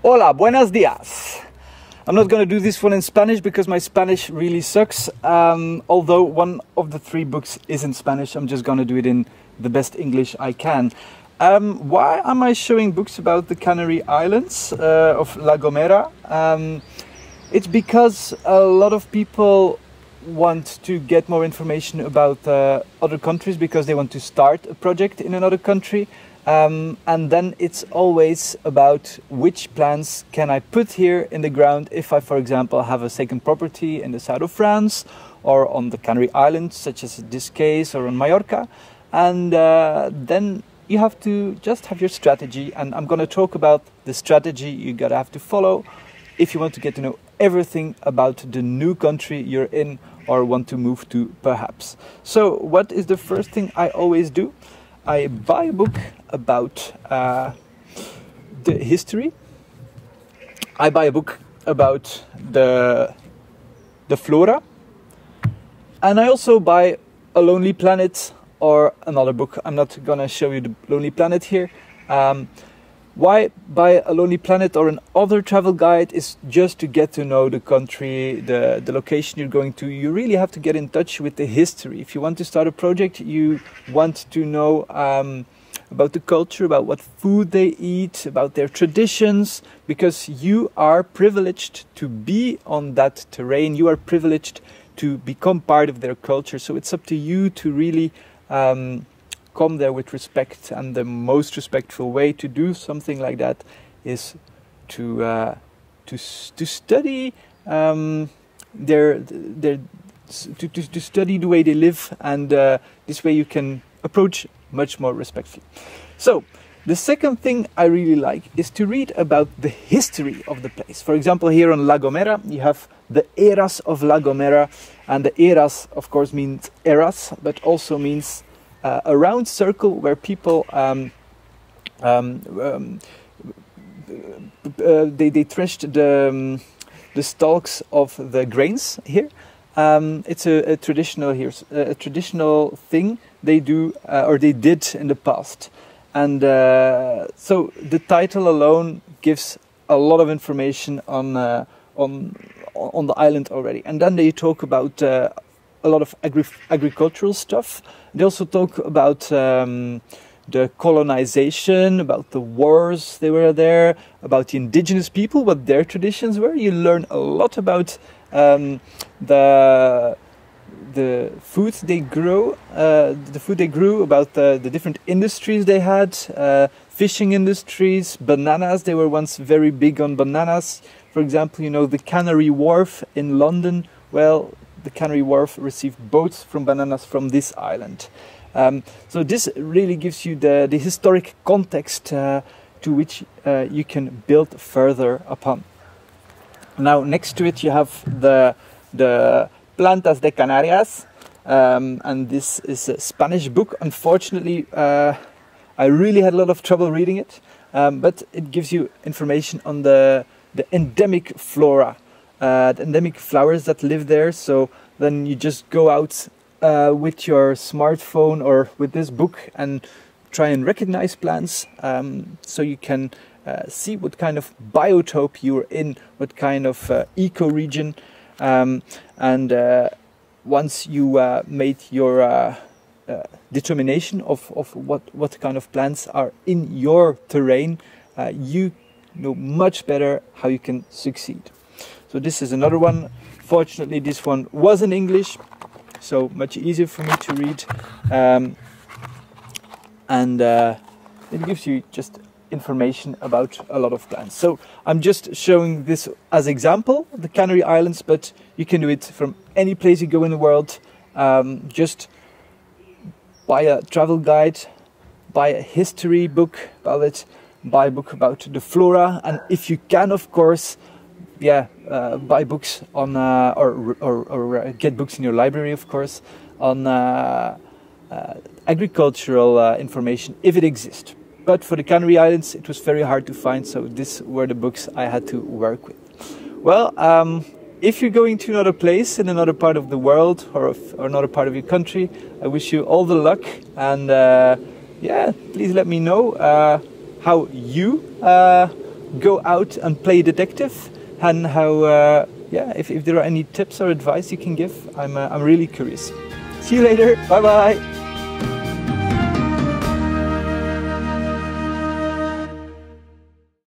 Hola, buenos días. I'm not going to do this one in Spanish because my Spanish really sucks. Although one of the three books is in Spanish, I'm just going to do it in the best English I can. Why am I showing books about the Canary Islands of La Gomera? It's because a lot of people want to get more information about other countries because they want to start a project in another country. And then it's always about which plants can I put here in the ground if I, for example, have a second property in the south of France or on the Canary Islands, such as this case, or on Mallorca. And then you have to just have your strategy. And I'm going to talk about the strategy you gotta have to follow if you want to get to know everything about the new country you're in or want to move to, perhaps. So what is the first thing I always do? I buy a book about the history. I buy a book about the flora. And I also buy A Lonely Planet or another book. I'm not going to show you The Lonely Planet here. Why buy A Lonely Planet or another travel guide is just to get to know the country, the location you're going to. You really have to get in touch with the history. If you want to start a project, you want to know about the culture, about what food they eat, about their traditions, because you are privileged to be on that terrain. You are privileged to become part of their culture. So it's up to you to really come there with respect, and the most respectful way to do something like that is to study to study the way they live, and this way you can approach much more respectfully. So the second thing I really like is to read about the history of the place. For example, here on La Gomera you have the eras of La Gomera, and the eras of course means eras, but also means a round circle where people they threshed the stalks of the grains here. It's a traditional thing they do or they did in the past, and so the title alone gives a lot of information on the island already. And then they talk about a lot of agricultural stuff. They also talk about the colonization, about the wars they were there, about the indigenous people, what their traditions were. You learn a lot about the food they grew, about the different industries they had, fishing industries, bananas. They were once very big on bananas. For example, you know, the Canary Wharf in London. Well, the Canary Wharf received boats from bananas from this island. So this really gives you the historic context to which you can build further upon. Now next to it you have the Plantas de Canarias, and this is a Spanish book. Unfortunately, I really had a lot of trouble reading it, but it gives you information on the endemic flora, the endemic flowers that live there. So then you just go out with your smartphone or with this book and try and recognize plants, so you can see what kind of biotope you're in, what kind of eco-region, and once you made your determination of what kind of plants are in your terrain, you know much better how you can succeed. So this is another one. Fortunately, this one was in English, so much easier for me to read, and it gives you just information about a lot of plants. So I'm just showing this as example, the Canary Islands, but you can do it from any place you go in the world. Just buy a travel guide, buy a history book about it, buy a book about the flora, and if you can, of course, buy books on or get books in your library, of course, on agricultural information if it exists. But for the Canary Islands it was very hard to find, so these were the books I had to work with. Well, if you're going to another place in another part of the world or another part of your country, I wish you all the luck, and please let me know how you go out and play detective, and how, yeah, if there are any tips or advice you can give, I'm really curious. See you later. Bye bye.